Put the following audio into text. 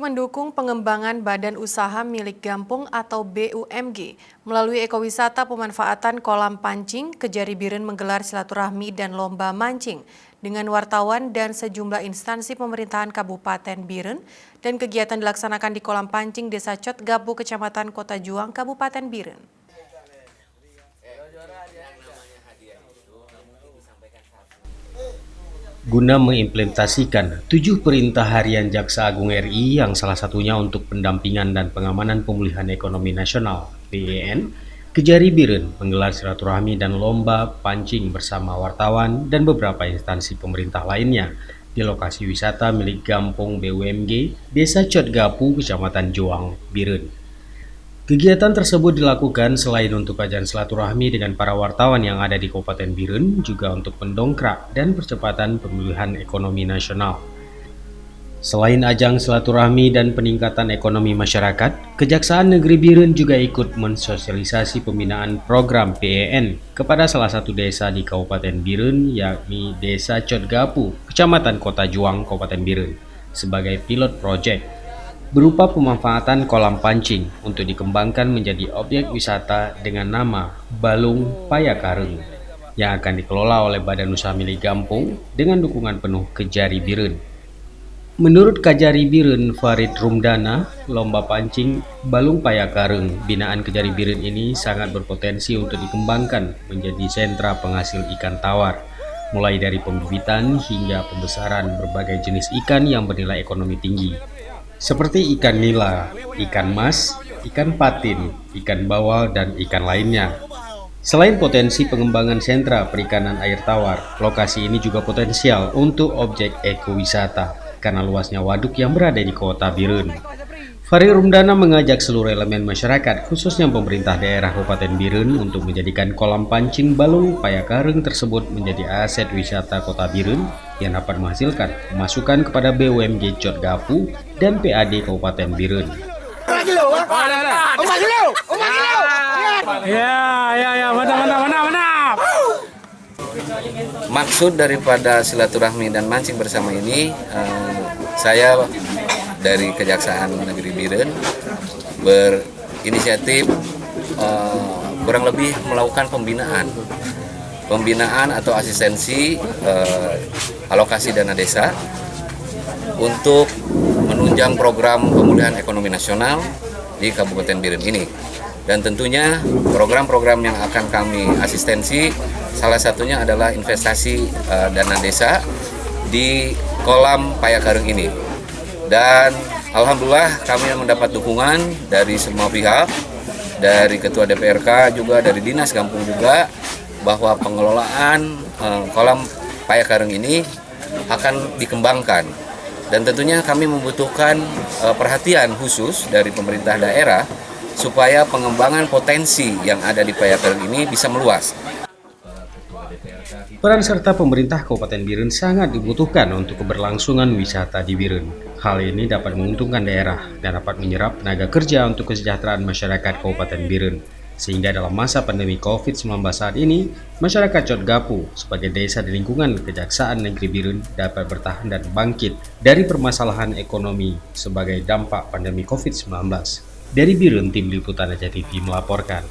mendukung pengembangan badan usaha milik Gampung atau BUMG melalui ekowisata pemanfaatan kolam pancing, Kejari Biren menggelar silaturahmi dan lomba mancing dengan wartawan dan sejumlah instansi pemerintahan Kabupaten Biren, dan kegiatan dilaksanakan di kolam pancing Desa Cotgapu, Kecamatan Kota Juang, Kabupaten Biren. Guna mengimplementasikan 7 perintah harian Jaksa Agung RI yang salah satunya untuk pendampingan dan pengamanan pemulihan ekonomi nasional (PEN), Kejari Biren menggelar silaturahmi dan lomba pancing bersama wartawan dan beberapa instansi pemerintah lainnya di lokasi wisata milik Gampung BUMG Desa Cotgapu, Kecamatan Juang, Biren. Kegiatan tersebut dilakukan selain untuk ajang silaturahmi dengan para wartawan yang ada di Kabupaten Biren, juga untuk mendongkrak dan percepatan pemulihan ekonomi nasional. Selain ajang silaturahmi dan peningkatan ekonomi masyarakat, Kejaksaan Negeri Biren juga ikut mensosialisasi pembinaan program PEN kepada salah satu desa di Kabupaten Biren, yakni Desa Cotgapu, Kecamatan Kota Juang, Kabupaten Biren, sebagai pilot project berupa pemanfaatan kolam pancing untuk dikembangkan menjadi objek wisata dengan nama Balung Payakareng yang akan dikelola oleh Badan Usaha milik Gampung dengan dukungan penuh Kejari Biren. Menurut Kejari Biren Farid Rumdana, lomba pancing Balung Payakareng binaan Kejari Biren ini sangat berpotensi untuk dikembangkan menjadi sentra penghasil ikan tawar, mulai dari pembibitan hingga pembesaran berbagai jenis ikan yang bernilai ekonomi tinggi, seperti ikan nila, ikan mas, ikan patin, ikan bawal, dan ikan lainnya. Selain potensi pengembangan sentra perikanan air tawar, lokasi ini juga potensial untuk objek ekowisata karena luasnya waduk yang berada di Kota Biren. Farid Rumdana mengajak seluruh elemen masyarakat, khususnya pemerintah daerah Kabupaten Biren, untuk menjadikan kolam pancing Balung Payakareng tersebut menjadi aset wisata Kota Biren yang dapat menghasilkan pemasukan kepada BUMG Cotgapu dan PAD Kabupaten Biren. Maksud daripada silaturahmi dan mancing bersama ini, saya dari Kejaksaan Negeri Biren berinisiatif kurang lebih melakukan pembinaan atau asistensi alokasi dana desa untuk menunjang program pemulihan ekonomi nasional di Kabupaten Biren ini. Dan tentunya program-program yang akan kami asistensi salah satunya adalah investasi dana desa di kolam Payakareng ini. Dan alhamdulillah kami mendapat dukungan dari semua pihak, dari Ketua DPRK juga, dari Dinas Gampung juga, bahwa pengelolaan kolam Payakareng ini akan dikembangkan. Dan tentunya kami membutuhkan perhatian khusus dari pemerintah daerah supaya pengembangan potensi yang ada di Payakareng ini bisa meluas. Peran serta pemerintah Kabupaten Biren sangat dibutuhkan untuk keberlangsungan wisata di Biren. Hal ini dapat menguntungkan daerah dan dapat menyerap tenaga kerja untuk kesejahteraan masyarakat Kabupaten Biren. Sehingga dalam masa pandemi COVID-19 saat ini, masyarakat Cotgapu sebagai desa di lingkungan Kejaksaan Negeri Biren dapat bertahan dan bangkit dari permasalahan ekonomi sebagai dampak pandemi COVID-19. Dari Biren, tim liputan Aja TV melaporkan.